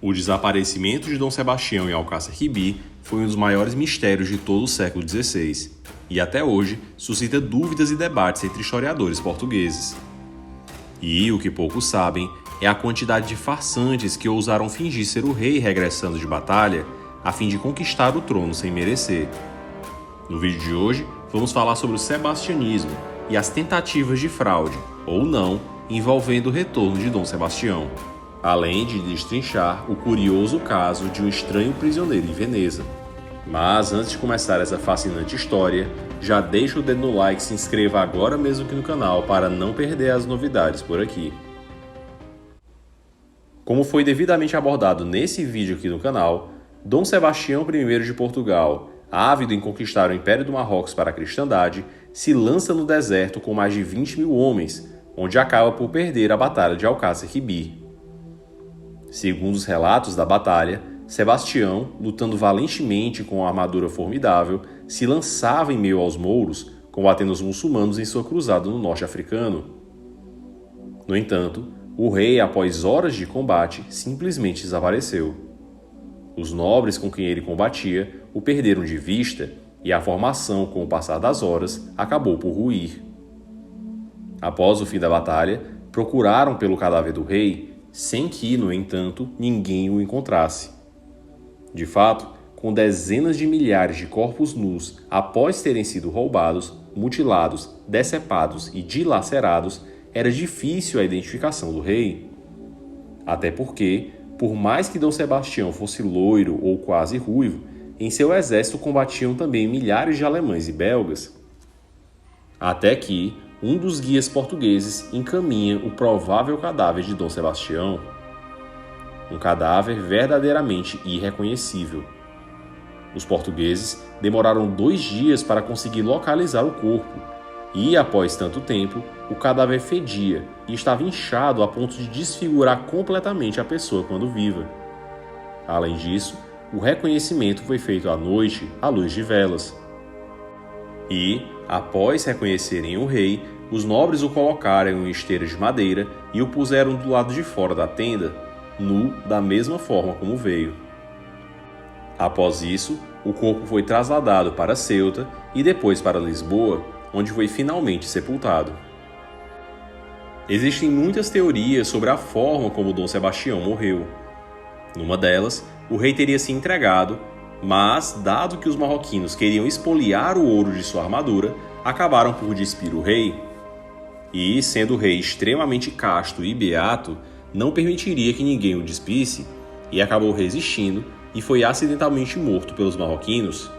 O desaparecimento de Dom Sebastião em Alcácer Quibir foi um dos maiores mistérios de todo o século XVI e até hoje suscita dúvidas e debates entre historiadores portugueses. E o que poucos sabem é a quantidade de farsantes que ousaram fingir ser o rei regressando de batalha a fim de conquistar o trono sem merecer. No vídeo de hoje, vamos falar sobre o sebastianismo e as tentativas de fraude, ou não, envolvendo o retorno de Dom Sebastião, além de destrinchar o curioso caso de um estranho prisioneiro em Veneza. Mas antes de começar essa fascinante história, já deixa o dedo no like e se inscreva agora mesmo aqui no canal para não perder as novidades por aqui. Como foi devidamente abordado nesse vídeo aqui no canal, Dom Sebastião I de Portugal, ávido em conquistar o Império do Marrocos para a cristandade, se lança no deserto com mais de 20 mil homens, onde acaba por perder a Batalha de Alcácer Quibir. Segundo os relatos da batalha, Sebastião, lutando valentemente com uma armadura formidável, se lançava em meio aos mouros, combatendo os muçulmanos em sua cruzada no norte africano. No entanto, o rei, após horas de combate, simplesmente desapareceu. Os nobres com quem ele combatia o perderam de vista e a formação, com o passar das horas, acabou por ruir. Após o fim da batalha, procuraram pelo cadáver do rei, sem que, no entanto, ninguém o encontrasse. De fato, com dezenas de milhares de corpos nus após terem sido roubados, mutilados, decepados e dilacerados, era difícil a identificação do rei. Até porque, por mais que Dom Sebastião fosse loiro ou quase ruivo, em seu exército combatiam também milhares de alemães e belgas. Até que um dos guias portugueses encaminha o provável cadáver de Dom Sebastião. Um cadáver verdadeiramente irreconhecível. Os portugueses demoraram 2 dias para conseguir localizar o corpo, e, após tanto tempo, o cadáver fedia e estava inchado a ponto de desfigurar completamente a pessoa quando viva. Além disso, o reconhecimento foi feito à noite à luz de velas. E, após reconhecerem o rei, os nobres o colocaram em uma esteira de madeira e o puseram do lado de fora da tenda, nu da mesma forma como veio. Após isso, o corpo foi trasladado para Ceuta e depois para Lisboa, onde foi finalmente sepultado. Existem muitas teorias sobre a forma como Dom Sebastião morreu. Numa delas, o rei teria se entregado, mas, dado que os marroquinos queriam expoliar o ouro de sua armadura, acabaram por despir o rei. E, sendo o rei extremamente casto e beato, não permitiria que ninguém o despisse, e acabou resistindo e foi acidentalmente morto pelos marroquinos.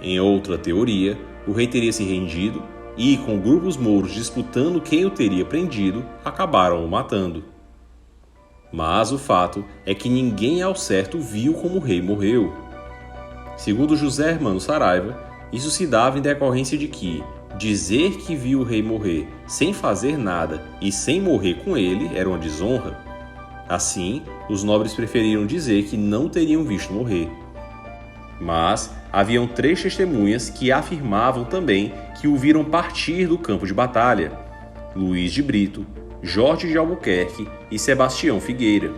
Em outra teoria, o rei teria se rendido e, com grupos mouros disputando quem o teria prendido, acabaram o matando. Mas o fato é que ninguém ao certo viu como o rei morreu. Segundo José Hermano Saraiva, isso se dava em decorrência de que dizer que viu o rei morrer sem fazer nada e sem morrer com ele era uma desonra. Assim, os nobres preferiram dizer que não teriam visto morrer. Mas haviam 3 testemunhas que afirmavam também que o viram partir do campo de batalha: Luís de Brito, Jorge de Albuquerque e Sebastião Figueira.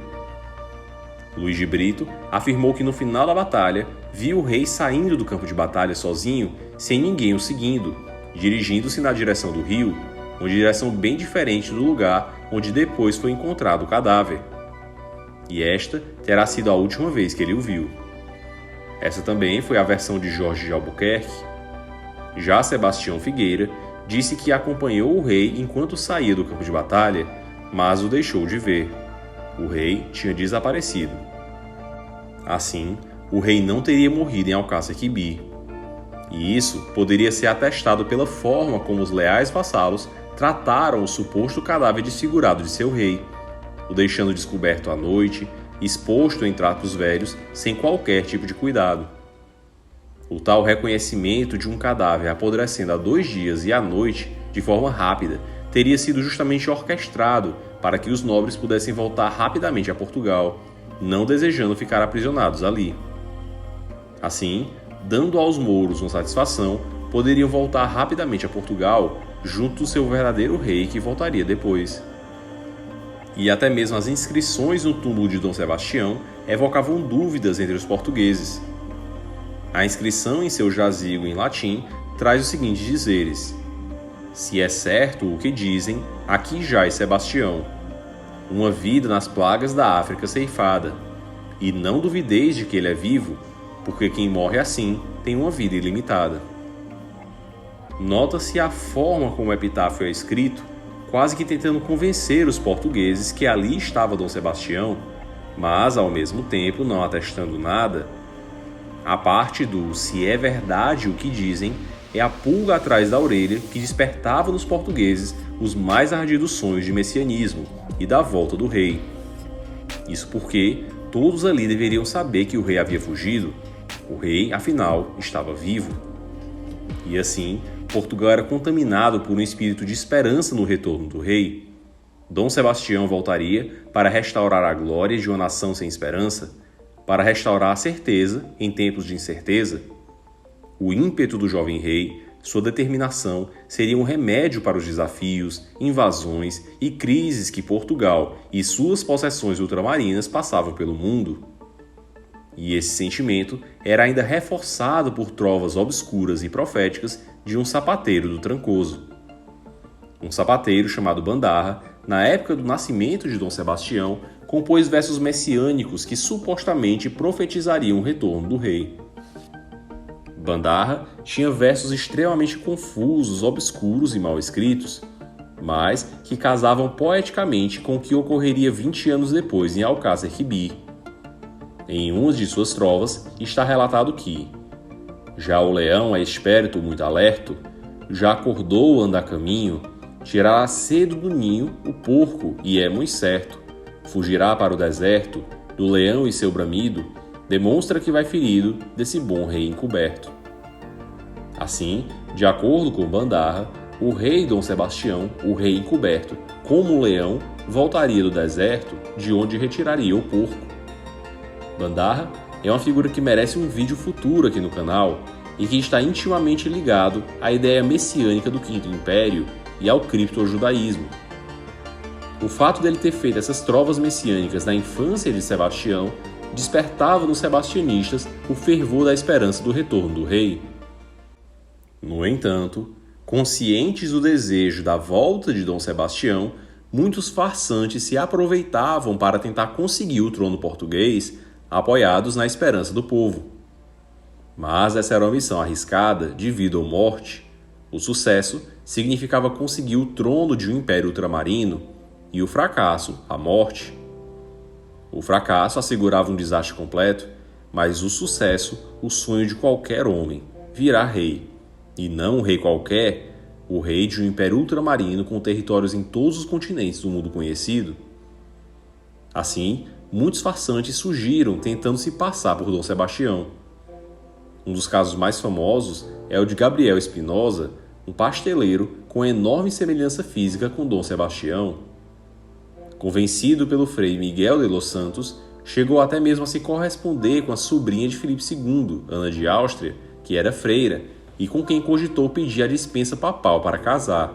Luís de Brito afirmou que no final da batalha viu o rei saindo do campo de batalha sozinho, sem ninguém o seguindo, dirigindo-se na direção do rio, uma direção bem diferente do lugar onde depois foi encontrado o cadáver. E esta terá sido a última vez que ele o viu. Essa também foi a versão de Jorge de Albuquerque. Já Sebastião Figueira disse que acompanhou o rei enquanto saía do campo de batalha, mas o deixou de ver. O rei tinha desaparecido. Assim, o rei não teria morrido em Alcácer Quibir. E isso poderia ser atestado pela forma como os leais vassalos trataram o suposto cadáver desfigurado de seu rei, o deixando descoberto à noite, exposto em trapos velhos, sem qualquer tipo de cuidado. O tal reconhecimento de um cadáver apodrecendo há 2 dias e à noite, de forma rápida, teria sido justamente orquestrado para que os nobres pudessem voltar rapidamente a Portugal, não desejando ficar aprisionados ali. Assim, dando aos mouros uma satisfação, poderiam voltar rapidamente a Portugal junto do seu verdadeiro rei que voltaria depois. e até mesmo as inscrições no túmulo de Dom Sebastião evocavam dúvidas entre os portugueses. A inscrição em seu jazigo em latim traz os seguintes dizeres: "Se é certo o que dizem, aqui jaz Sebastião, uma vida nas plagas da África ceifada, e não duvideis de que ele é vivo, porque quem morre assim tem uma vida ilimitada." Nota-se a forma como o epitáfio é escrito, quase que tentando convencer os portugueses que ali estava Dom Sebastião, mas ao mesmo tempo não atestando nada. A parte do "se é verdade o que dizem" é a pulga atrás da orelha que despertava nos portugueses os mais ardidos sonhos de messianismo e da volta do rei. Isso porque todos ali deveriam saber que o rei havia fugido. O rei, afinal, estava vivo. E assim, Portugal era contaminado por um espírito de esperança no retorno do rei. Dom Sebastião voltaria para restaurar a glória de uma nação sem esperança, para restaurar a certeza em tempos de incerteza. O ímpeto do jovem rei, sua determinação, seria um remédio para os desafios, invasões e crises que Portugal e suas possessões ultramarinas passavam pelo mundo. E esse sentimento era ainda reforçado por trovas obscuras e proféticas de um sapateiro do Trancoso. Um sapateiro chamado Bandarra, na época do nascimento de Dom Sebastião, compôs versos messiânicos que supostamente profetizariam o retorno do rei. Bandarra tinha versos extremamente confusos, obscuros e mal escritos, mas que casavam poeticamente com o que ocorreria 20 anos depois em Alcácer Quibir. Em uma de suas trovas está relatado que "já o leão é esperto muito alerto, já acordou anda a caminho, tirará cedo do ninho o porco e é muito certo, fugirá para o deserto, do leão e seu bramido, demonstra que vai ferido desse bom rei encoberto." Assim, de acordo com Bandarra, o rei Dom Sebastião, o rei encoberto, como o leão, voltaria do deserto, de onde retiraria o porco. Bandarra é uma figura que merece um vídeo futuro aqui no canal e que está intimamente ligado à ideia messiânica do Quinto Império e ao criptojudaísmo. O fato dele ter feito essas trovas messiânicas na infância de Sebastião despertava nos sebastianistas o fervor da esperança do retorno do rei. No entanto, conscientes do desejo da volta de Dom Sebastião, muitos farsantes se aproveitavam para tentar conseguir o trono português, apoiados na esperança do povo. Mas essa era uma missão arriscada de vida ou morte. O sucesso significava conseguir o trono de um império ultramarino e o fracasso, a morte. O fracasso assegurava um desastre completo, mas o sucesso, o sonho de qualquer homem, virar rei. E não um rei qualquer, o rei de um império ultramarino com territórios em todos os continentes do mundo conhecido. Assim, muitos farsantes surgiram tentando se passar por Dom Sebastião. Um dos casos mais famosos é o de Gabriel Espinosa, um pasteleiro com enorme semelhança física com Dom Sebastião. Convencido pelo frei Miguel de los Santos, chegou até mesmo a se corresponder com a sobrinha de Filipe II, Ana de Áustria, que era freira, e com quem cogitou pedir a dispensa papal para casar.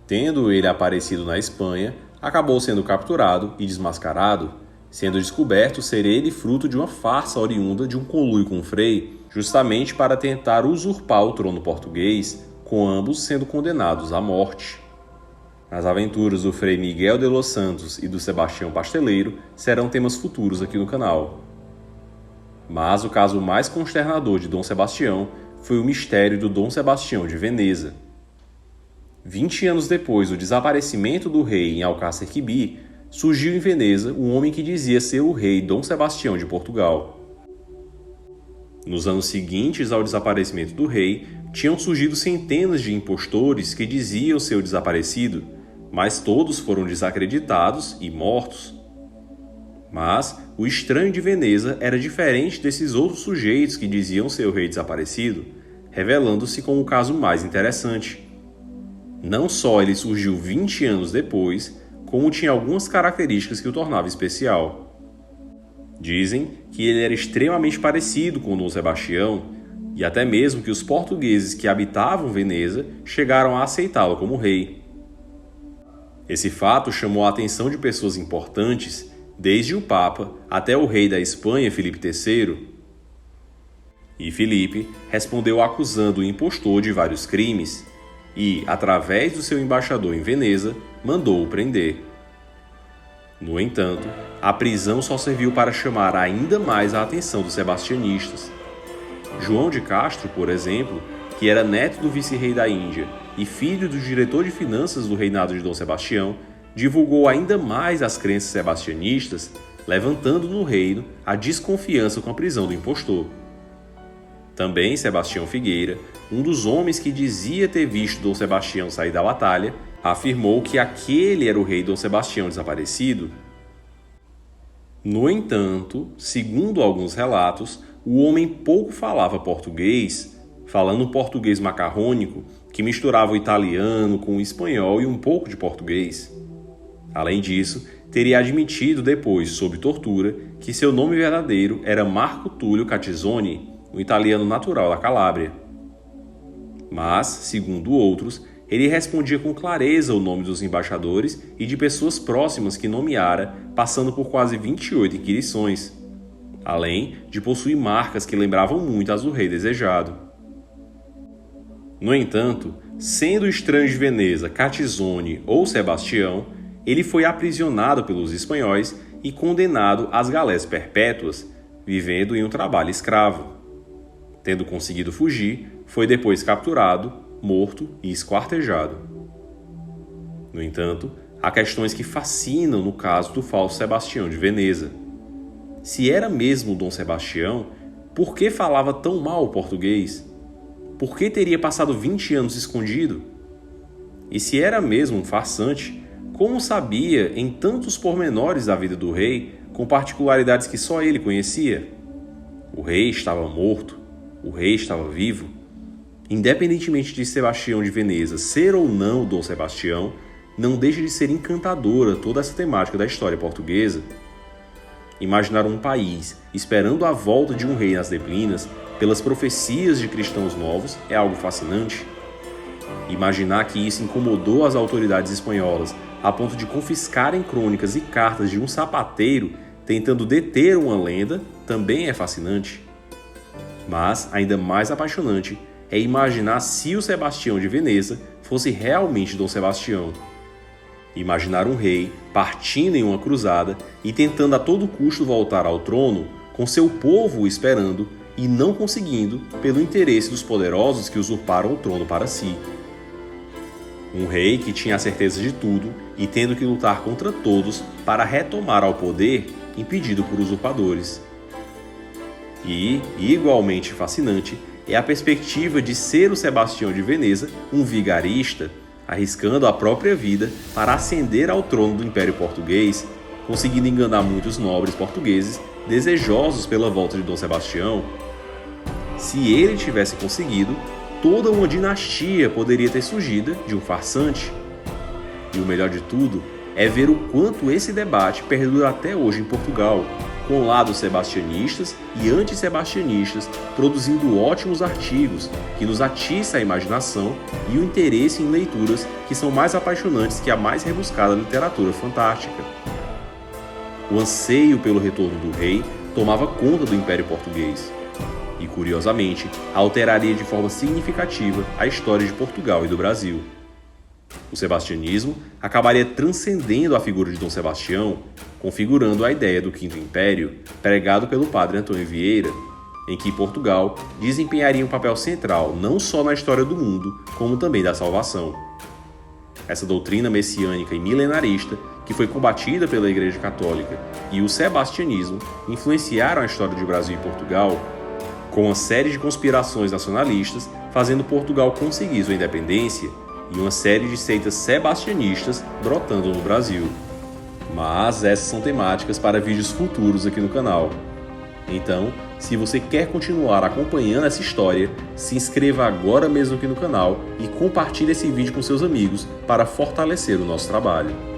Tendo ele aparecido na Espanha, acabou sendo capturado e desmascarado, sendo descoberto ser ele fruto de uma farsa oriunda de um conluio com o frei, justamente para tentar usurpar o trono português, com ambos sendo condenados à morte. As aventuras do frei Miguel de los Santos e do Sebastião Pasteleiro serão temas futuros aqui no canal. Mas o caso mais consternador de Dom Sebastião foi o mistério do Dom Sebastião de Veneza. 20 anos depois do desaparecimento do rei em Alcácer Quibir, surgiu em Veneza um homem que dizia ser o rei Dom Sebastião de Portugal. Nos anos seguintes ao desaparecimento do rei, tinham surgido centenas de impostores que diziam ser o desaparecido, mas todos foram desacreditados e mortos. Mas o estranho de Veneza era diferente desses outros sujeitos que diziam ser o rei desaparecido, revelando-se como o caso mais interessante. Não só ele surgiu 20 anos depois, como tinha algumas características que o tornavam especial. Dizem que ele era extremamente parecido com Dom Sebastião, e até mesmo que os portugueses que habitavam Veneza chegaram a aceitá-lo como rei. Esse fato chamou a atenção de pessoas importantes, desde o Papa até o rei da Espanha, Filipe III. E Filipe respondeu acusando o impostor de vários crimes e, através do seu embaixador em Veneza, mandou-o prender. No entanto, a prisão só serviu para chamar ainda mais a atenção dos sebastianistas. João de Castro, por exemplo, que era neto do vice-rei da Índia e filho do diretor de finanças do reinado de Dom Sebastião, divulgou ainda mais as crenças sebastianistas, levantando no reino a desconfiança com a prisão do impostor. Também Sebastião Figueira, um dos homens que dizia ter visto Dom Sebastião sair da batalha, afirmou que aquele era o rei Dom Sebastião desaparecido. No entanto, segundo alguns relatos, o homem pouco falava português, falando um português macarrônico que misturava o italiano com o espanhol e um pouco de português. Além disso, teria admitido depois, sob tortura, que seu nome verdadeiro era Marco Túlio Catizone, um italiano natural da Calábria. Mas, segundo outros, ele respondia com clareza o nome dos embaixadores e de pessoas próximas que nomeara, passando por quase 28 inquirições, além de possuir marcas que lembravam muito as do rei desejado. No entanto, sendo o estranho de Veneza Catizone ou Sebastião, ele foi aprisionado pelos espanhóis e condenado às galés perpétuas, vivendo em um trabalho escravo. Tendo conseguido fugir, foi depois capturado, morto e esquartejado. No entanto, há questões que fascinam no caso do falso Sebastião de Veneza. Se era mesmo Dom Sebastião, por que falava tão mal o português? Por que teria passado 20 anos escondido? E se era mesmo um farsante, como sabia em tantos pormenores da vida do rei, com particularidades que só ele conhecia? O rei estava morto. O rei estava vivo. Independentemente de Sebastião de Veneza ser ou não Dom Sebastião, não deixa de ser encantadora toda essa temática da história portuguesa. Imaginar um país esperando a volta de um rei nas neblinas, pelas profecias de cristãos novos, é algo fascinante. Imaginar que isso incomodou as autoridades espanholas a ponto de confiscarem crônicas e cartas de um sapateiro tentando deter uma lenda também é fascinante. Mas, ainda mais apaixonante, é imaginar se o Sebastião de Veneza fosse realmente Dom Sebastião. Imaginar um rei partindo em uma cruzada e tentando a todo custo voltar ao trono, com seu povo o esperando e não conseguindo pelo interesse dos poderosos que usurparam o trono para si. Um rei que tinha a certeza de tudo e tendo que lutar contra todos para retomar ao poder, impedido por usurpadores. E, igualmente fascinante, é a perspectiva de ser o Sebastião de Veneza um vigarista, arriscando a própria vida para ascender ao trono do Império Português, conseguindo enganar muitos nobres portugueses desejosos pela volta de Dom Sebastião. Se ele tivesse conseguido, toda uma dinastia poderia ter surgido de um farsante. E o melhor de tudo é ver o quanto esse debate perdura até hoje em Portugal, com lados sebastianistas e antissebastianistas produzindo ótimos artigos que nos atiça a imaginação e o interesse em leituras que são mais apaixonantes que a mais rebuscada literatura fantástica. O anseio pelo retorno do rei tomava conta do Império Português e, curiosamente, alteraria de forma significativa a história de Portugal e do Brasil. O sebastianismo acabaria transcendendo a figura de Dom Sebastião, configurando a ideia do Quinto Império, pregado pelo padre Antônio Vieira, em que Portugal desempenharia um papel central não só na história do mundo, como também da salvação. Essa doutrina messiânica e milenarista, que foi combatida pela Igreja Católica, e o sebastianismo influenciaram a história de Brasil e Portugal, com uma série de conspirações nacionalistas, fazendo Portugal conseguir sua independência, e uma série de seitas sebastianistas brotando no Brasil. Mas essas são temáticas para vídeos futuros aqui no canal. Então, se você quer continuar acompanhando essa história, se inscreva agora mesmo aqui no canal e compartilhe esse vídeo com seus amigos para fortalecer o nosso trabalho.